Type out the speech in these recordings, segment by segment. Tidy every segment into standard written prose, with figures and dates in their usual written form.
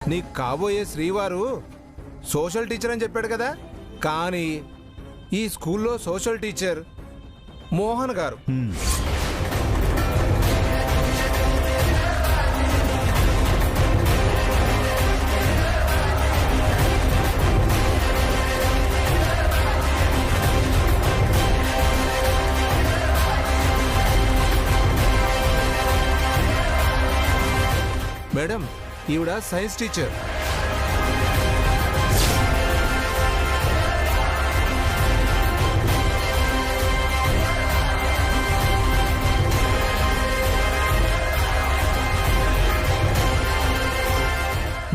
నీకు కాబోయే శ్రీవారు సోషల్ టీచర్ అని చెప్పాడు కదా, కానీ ఈ స్కూల్లో సోషల్ టీచర్ మోహన్ గారు. మేడం, ఈవిడ సైన్స్ టీచర్.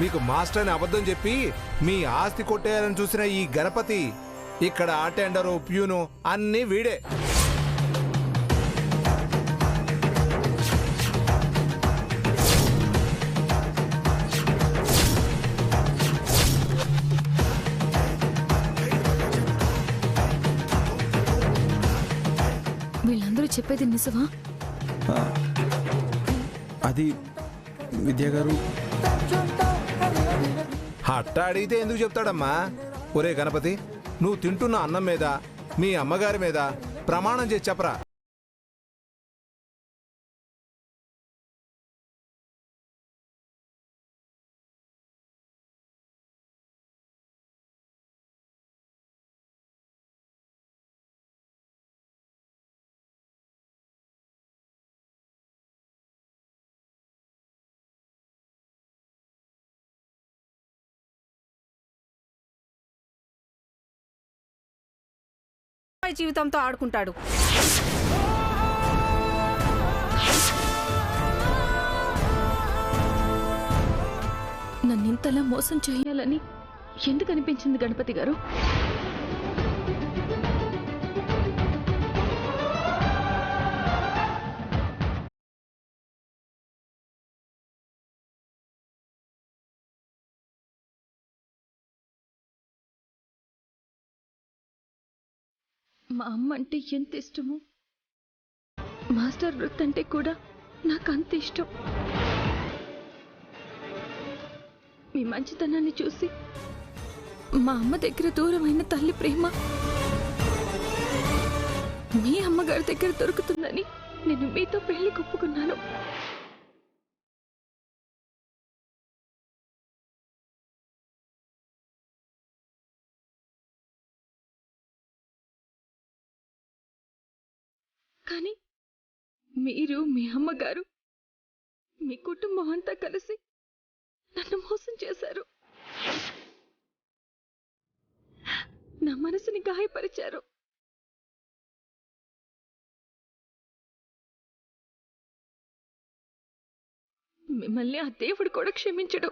మీకు మాస్టర్ అని అబద్ధం చెప్పి మీ ఆస్తి కొట్టేయాలని చూసిన ఈ గణపతి ఇక్కడ అటెండరు, ప్యూను అన్నీ వీడే. వీళ్ళందరూ చెప్పేది నిజమా? అది విద్యా గారు. హట్ట అడిగితే ఎందుకు చెప్తాడమ్మా? ఒరే గణపతి, నువ్వు తింటున్న అన్నం మీద మీ అమ్మగారి మీద ప్రమాణం చేసి చెప్పరా. జీవితంతో ఆడుకుంటాడు. నన్నింతలా మోసం చేయాలని ఎందుకు అనిపించింది గణపతి గారు? మా అమ్మ అంటే ఎంత ఇష్టమో, మాస్టర్ వృత్తి అంటే కూడా నాకు అంత ఇష్టం. మీ మంచితనాన్ని చూసి మా అమ్మ దగ్గర దూరమైన తల్లి ప్రేమ మీ అమ్మగారి దగ్గర దొరుకుతుందని నేను మీతో పెళ్లి ఒప్పుకున్నాను. కానీ మీరు, మీ అమ్మగారు, మీ కుటుంబం అంతా కలిసి నన్ను మోసం చేశారు. నా మనసుని గాయపరిచారు. మిమ్మల్ని ఆ దేవుడు కూడా క్షమించడు.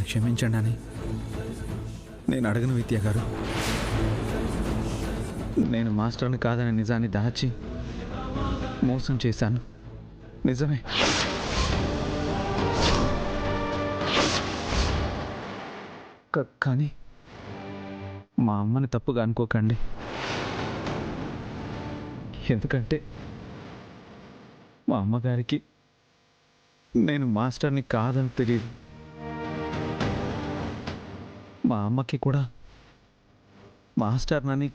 క్షమించండి అని నేను అడగను విద్యా గారు. నేను మాస్టర్ని కాదనే నిజాన్ని దాచి మోసం చేశాను, నిజమే. కానీ మా అమ్మని తప్పుగా అనుకోకండి. ఎందుకంటే మా అమ్మగారికి నేను మాస్టర్ని కాదని తెలియదు. మా అమ్మకి కూడా మాస్టర్నని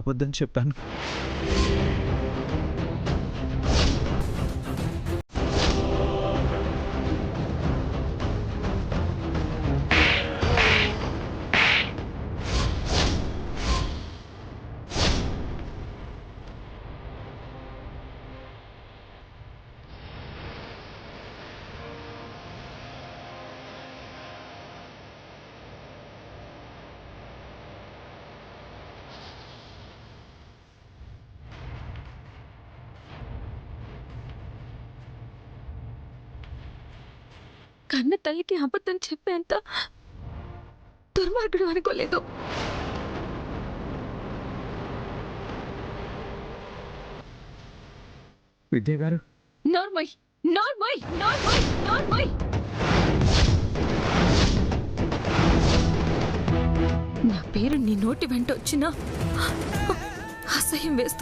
అబద్ధం చెప్పాను. కన్న తల్లికి అబద్ధం చెప్పేంత దుర్మార్గుడు అనుకోలేదు. విద్య గారు, నార్మల్ నార్మల్ నార్మల్ నార్మల్ పేరు నీ నోటి వెంట వచ్చినా అసహ్యం వేస్తుంది.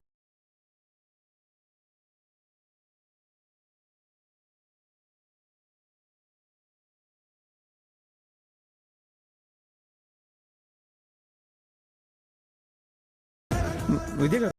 విద్య గారు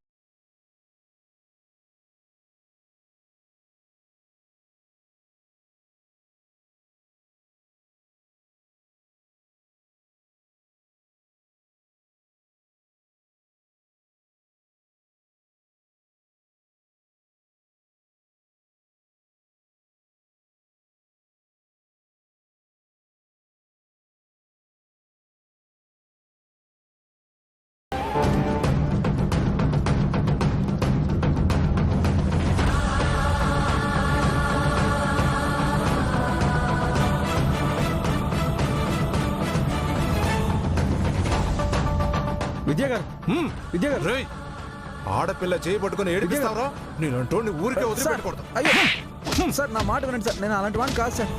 విద్య గారు విద్య గారు రేయ్, ఆడపిల్ల చేయి పట్టుకుని ఏడిపిస్తావరా? నేను అంటోని ఊరికే వదిలిపెట్టకూడదు. అయ్యో సార్, నా మాట వినండి సార్, నేను అలాంటి వాడిని కాదు సార్.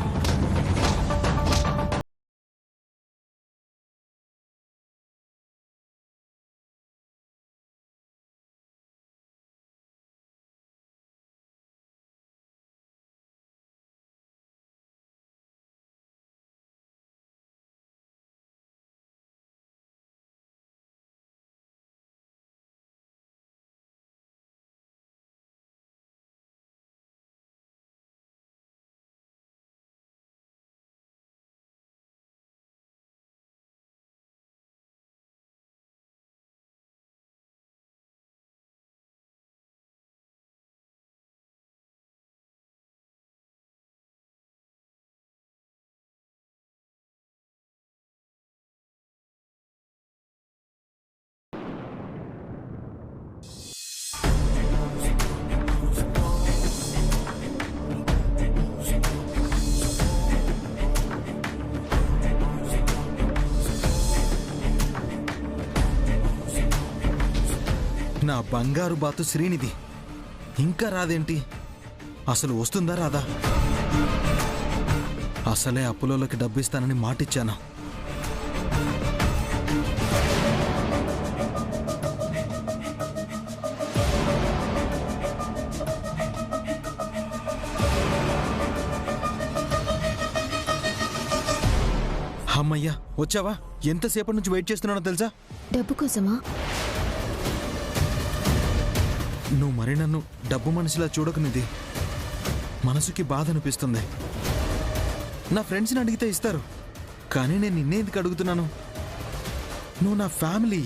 నా బంగారు బాతు శ్రీనిధి ఇంకా రాదేంటి? అసలు వస్తుందా రాదా? అసలే అప్పులోకి డబ్బిస్తానని మాటిచ్చాను. అమ్మయ్యా, వచ్చావా? ఎంతసేపటి నుంచి వెయిట్ చేస్తున్నానో తెలుసా? డబ్బు కోసమా? నువ్వు మరి నన్ను డబ్బు మనిషిలా చూడకు నిధి. మనసుకి బాధ అనిపిస్తుంది. నా ఫ్రెండ్స్ని అడిగితే ఇస్తారు, కానీ నేను నిన్నే ఎందుకు అడుగుతున్నాను? నువ్వు నా ఫ్యామిలీ,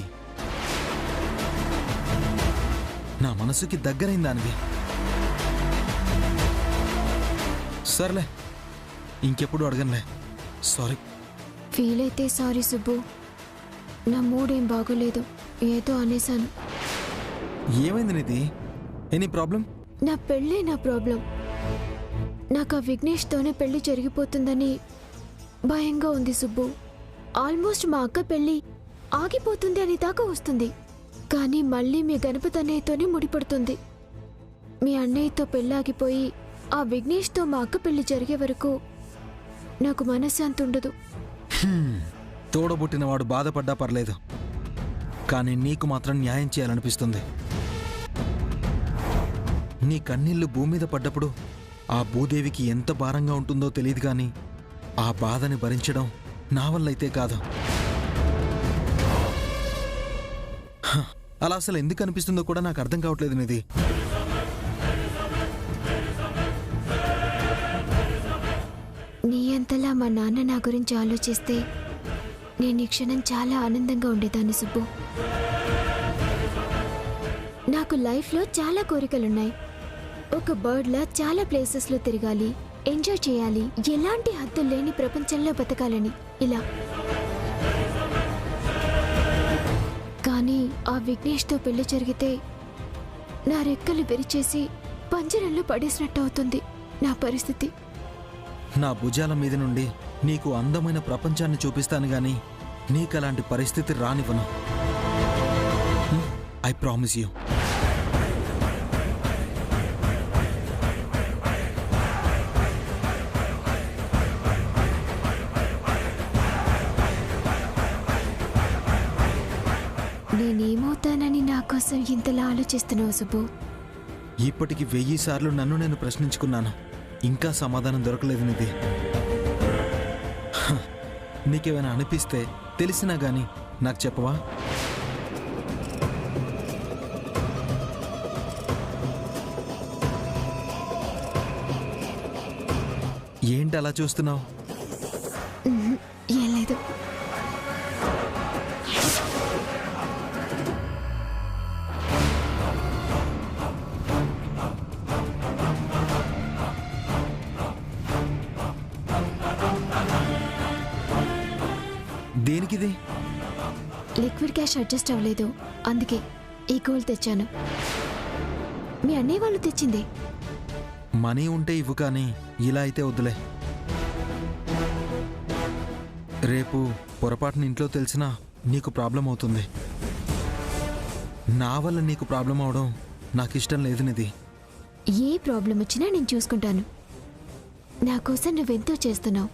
నా మనసుకి దగ్గరైన దానివి. సర్లే, ఇంకెప్పుడు అడగనులే. సారీ. ఫీల్ అయితే సారీ సుబ్బు. నా మూడేం బాగోలేదు, ఏదో అనేశాను. ఏమైంది నిధి? Any problem? నా పెళ్ళే నా ప్రాబ్లం. నాకు ఆ విఘ్నేష్తోనే పెళ్లి జరిగిపోతుందని భయంగా ఉంది సుబ్బు. ఆల్మోస్ట్ మా అక్క పెళ్లి ఆగిపోతుంది అని దాకా వస్తుంది, కానీ మళ్ళీ మీ గణపతి అన్నయ్యతోనే ముడిపడుతుంది. మీ అన్నయ్యతో పెళ్ళాగిపోయి ఆ విఘ్నేష్తో మా అక్క పెళ్లి జరిగే వరకు నాకు మనశ్శాంతి ఉండదు. తోడబుట్టినవాడు బాధపడ్డా పర్లేదు, కానీ నీకు మాత్రం న్యాయం చేయాలనిపిస్తుంది. నీ కన్నీళ్లు భూమి మీద పడ్డప్పుడు ఆ భూదేవికి ఎంత భారంగా ఉంటుందో తెలియదు, కానీ ఆ బాధని భరించడం నా వల్లైతే కాదు. అలా అసలు ఎందుకు అనిపిస్తుందో కూడా నాకు అర్థం కావట్లేదు నిధి. నీ అంతలా మా నాన్న నా గురించి ఆలోచిస్తే నేను ఈ క్షణం చాలా ఆనందంగా ఉండేదాన్ని సుబ్బు. నాకు లైఫ్లో చాలా కోరికలున్నాయి. ఒక బర్డ్లా చాలా ప్లేసెస్లో తిరగాలి, ఎంజాయ్ చేయాలి, ఎలాంటి హద్దులు లేని ప్రపంచంలో బతకాలని ఇలా. కానీ ఆ విఘ్నేష్తో పెళ్లి జరిగితే నా రెక్కలు విరిచేసి పంజరంలో పడేసినట్టు అవుతుంది నా పరిస్థితి. నా భుజాల మీద నుండి నీకు అందమైన ప్రపంచాన్ని చూపిస్తాను గాని నీకలాంటి పరిస్థితి రానివ్వను. I promise you. నేనేమవుతానని నా కోసం ఇంతలా ఆలోచిస్తున్నావు సుబ్బు? ఇప్పటికి 1000 సార్లు నన్ను నేను ప్రశ్నించుకున్నాను, ఇంకా సమాధానం దొరకలేదు నిధి. నీకేమైనా అనిపిస్తే తెలిసినా గాని నాకు చెప్పవా? ఏంటి అలా చూస్తున్నావు? ఏం లేదు. దేనికిది? లిక్విడ్ క్యాష్ అడ్జస్ట్ అవ్వలేదు, అందుకే ఈ గోల్డ్ తెచ్చాను. మీ అన్నయ్య వాళ్ళు తెచ్చింది. మనీ ఉంటే ఇవ్వు, కానీ ఇలా అయితే వద్దులే. రేపు పొరపాటున ఇంట్లో తెలిసినా నీకు ప్రాబ్లం అవుతుంది. నా వల్ల నీకు ప్రాబ్లం అవడం నాకు ఇష్టం లేదు నిధి. ఏ ప్రాబ్లం వచ్చినా నేను చూసుకుంటాను. నా కోసం నువ్వెంతో చేస్తున్నావు.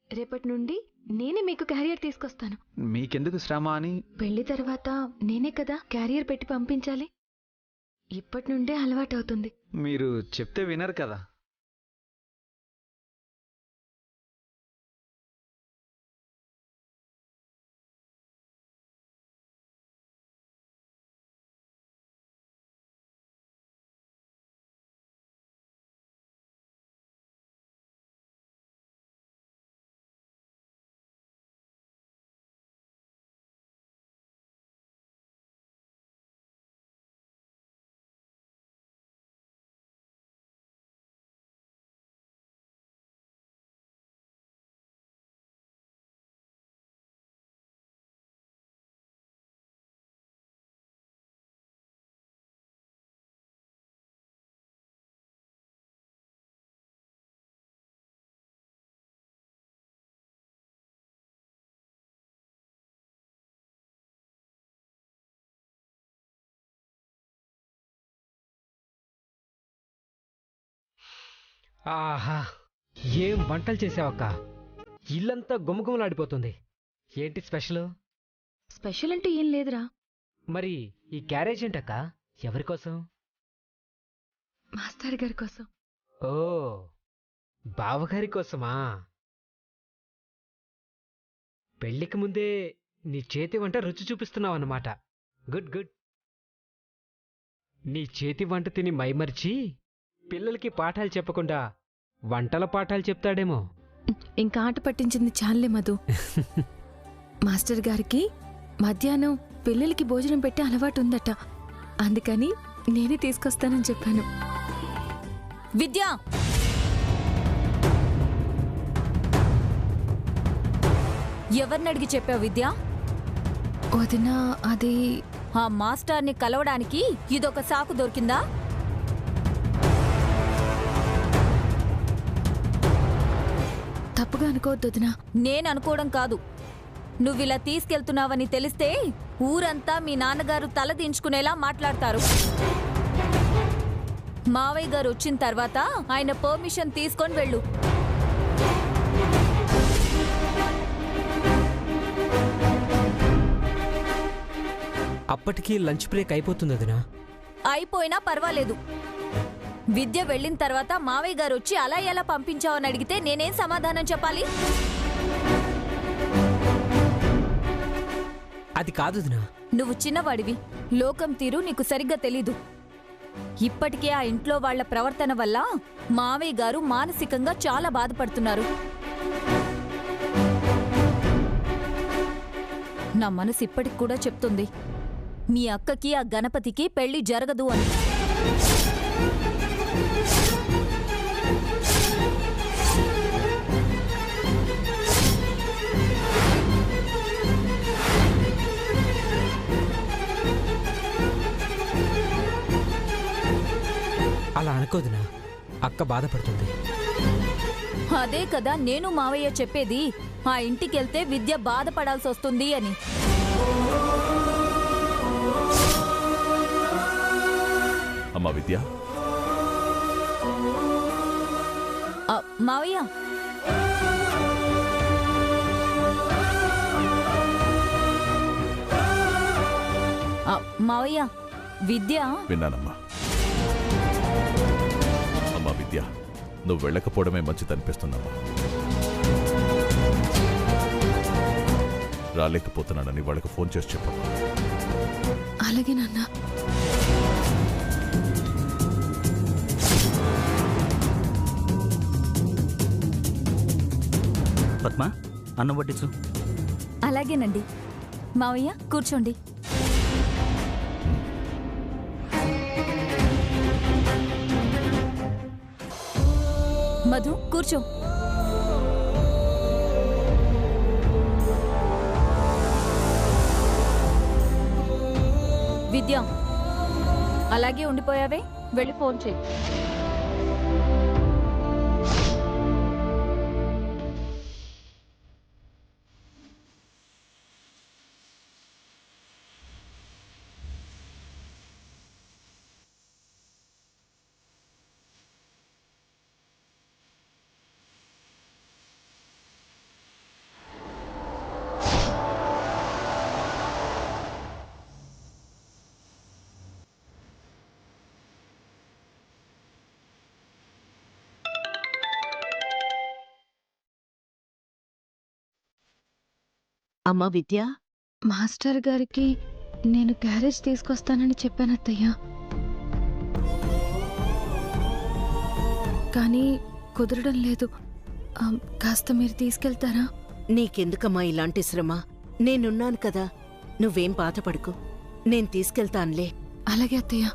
రేపటి నుండి నేనే మీకు క్యారియర్ తీసుకొస్తాను. మీకెందుకు శ్రమ అని? పెళ్లి తర్వాత నేనే కదా క్యారియర్ పెట్టి పంపించాలి. ఇప్పటి నుండే అలవాటవుతుంది. మీరు చెప్తే వినరు కదా. ఆహా, ఏం వంటలు చేసావక్క! ఇల్లంతా గుమగుమలాడిపోతుంది. ఏంటి స్పెషల్? స్పెషల్ అంటే ఏం లేదురా. మరి ఈ క్యారేజ్ ఏంటక్క? ఎవరికోసం? మాస్టర్ గారి కోసం. ఓ, బావగారి కోసమా? పెళ్లికి ముందే నీ చేతి వంట రుచి చూపిస్తున్నావు అన్నమాట. Good good. నీ చేతి వంట తిని మైమర్చి పిల్లలకి పాఠాలు చెప్పకుండా వంటల పాఠాలు చెప్తాడేమో. ఇంకా ఆట పట్టించింది చాలే మధు. మాస్టర్ గారికి మధ్యాహ్నం పిల్లలకి భోజనం పెట్టే అలవాటు ఉందట, అందుకని నేనే తీసుకొస్తానని చెప్పాను. విద్యా, ఎవరిని అడిగి చెప్పావు విద్యా? వదినా, అది ఆ మాస్టర్ని కలవడానికి ఇదొక సాకు దొరికిందా? తప్పుగా అనుకోవద్దు వదినా. నేననుకోవడం కాదు, నువ్విలా తీసుకెళ్తున్నావని తెలిస్తే ఊరంతా మీ నాన్నగారు తల దించుకునేలా మాట్లాడతారు. మావయ్య గారు వచ్చిన తర్వాత ఆయన పర్మిషన్ తీసుకొని వెళ్ళు. అప్పటికి లంచ్ బ్రేక్ అయిపోతుంది వదినా. అయిపోయినా పర్వాలేదు. విద్య వెళ్ళిన తర్వాత మావయ్య గారు వచ్చి అలా ఎలా పంపించావని అడిగితే నేనేం సమాధానం చెప్పాలి? అది కాదు వదినా. నువ్వు చిన్నవాడివి, లోకం తీరు నీకు సరిగ్గా తెలీదు. ఇప్పటికే ఆ ఇంట్లో వాళ్ల ప్రవర్తన వల్ల మావయ్య గారు మానసికంగా చాలా బాధపడుతున్నారు. నా మనసు ఇప్పటికి కూడా చెప్తుంది, మీ అక్కకి ఆ గణపతికి పెళ్లి జరగదు అని. అలా అనుకోదునా, అక్క బాధపడుతుంది. అదే కదా నేను మావయ్య చెప్పేది, ఆ ఇంటికెళ్తే విద్య బాధపడాల్సి వస్తుంది అని. అమ్మా విద్య, మావయ్య, మావయ్య, విద్య. విన్నానమ్మా. అమ్మా విద్య, నువ్వు వెళ్ళకపోవడమే మంచిదనిపిస్తుందమ్మా. రాలేకపోతున్నానని వాళ్ళకి ఫోన్ చేసి చెప్పమ్మా. అలాగే నాన్న. పద్మ, అన్నం వడ్డించు. అలాగేనండి. మావయ్య కూర్చోండి. మధు కూర్చో. విద్య, అలాగే ఉండిపోయావే, వెళ్ళి ఫోన్ చేయి. అమ్మా విద్య, మాస్టర్ గారికి నేను క్యారేజ్ తీసుకొస్తానని చెప్పానత్తయ్య. కానీ కుదరడం లేదు. కాస్త మీరు తీసుకెళ్తారా? నీకెందుకమ్మా ఇలాంటి శ్రమ? నేనున్నాను కదా, నువ్వేం బాధపడకు, నేను తీసుకెళ్తానులే. అలాగే అత్తయ్య.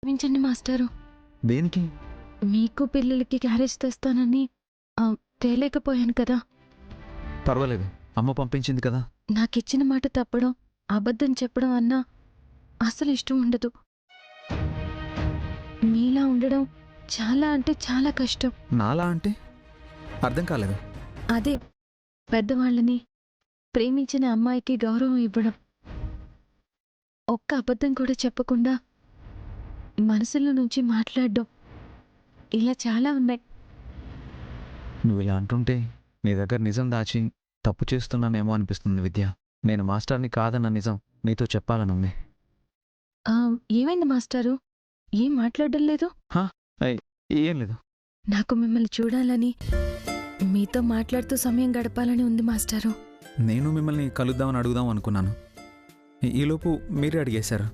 క్షమించండి మాస్టారు. దేనికి? మీకు పిల్లలకి క్యారేజ్ తెస్తానని తేలేకపోయాను కదా. పర్వాలేదు, అమ్మ పంపించింది కదా. నాకిచ్చిన మాట తప్పడం, అబద్ధం చెప్పడం అన్నా అసలు ఇష్టం ఉండదు. మీలా ఉండడం చాలా అంటే చాలా కష్టం. నాలా అంటే అర్థం కాలేదు. అదే పెద్దవాళ్ళని, ప్రేమించిన అమ్మాయికి గౌరవం ఇవ్వడం, ఒక్క అబద్ధం కూడా చెప్పకుండా మనసులో నుంచి మాట్లాడడం, ఇలా చాలా ఉన్నాయి. నువ్వు ఇలా అంటుంటే నీ దగ్గర నిజం దాచి తప్పు చేస్తున్నానేమో అనిపిస్తుంది విద్య. నేను మాస్టర్ని కాదన్న నిజం నీతో చెప్పాలనుంది. ఏమైంది మాస్టారు? ఏం మాట్లాడడం లేదు? ఏం లేదు. నాకు మిమ్మల్ని చూడాలని, మీతో మాట్లాడుతూ సమయం గడపాలని ఉంది మాస్టారు. నేను మిమ్మల్ని కలుద్దామని అడుగుదాం అనుకున్నాను. ఈలోపు మీరే అడిగేశారు.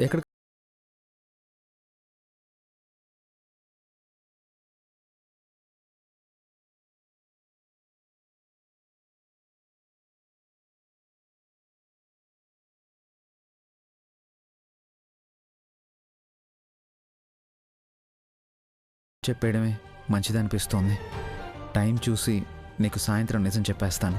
ఎక్కడ చెప్పేయడమే మంచిదనిపిస్తోంది. టైం చూసి నీకు సాయంత్రం నిజం చెప్పేస్తాను.